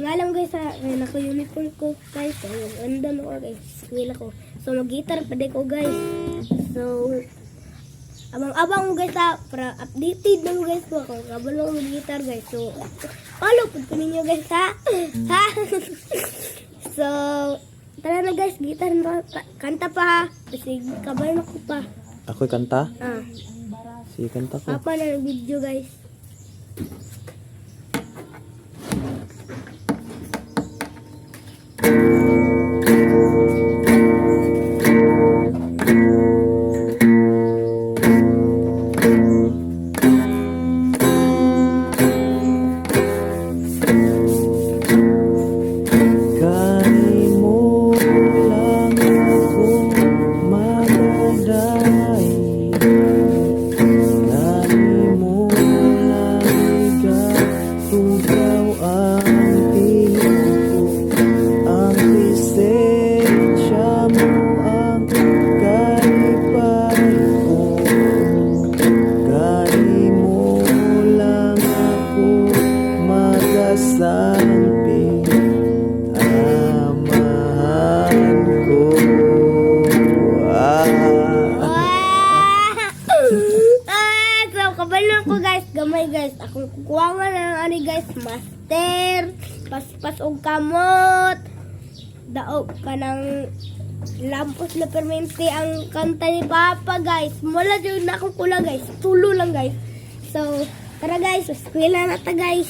nga lang guys ha, ngayon ako uniform ko guys. So, andan ako guys, eskwela ko. So, mag-guitar pa din ko guys. So, abang-abang mo guys ha, para updated na mo guys po ako. Kabalo mo mag-guitar guys. So, follow po ninyo guys ha. Ha? So, tara na guys, gitar na, kanta pa ha. Kasi kabalo ko pa. Ako'y kanta? Ah. Sige, kanta ko. Papa na ng video guys. Kabalo ko guys, gamay guys. Akong kukuha nga ng ani guys, master, paspas og kamot, daog ka ng lampos na permente ang kanta ni Papa guys. Mula dyan na akong kula guys, tulo lang guys. So, tara guys, eskwela na ta guys.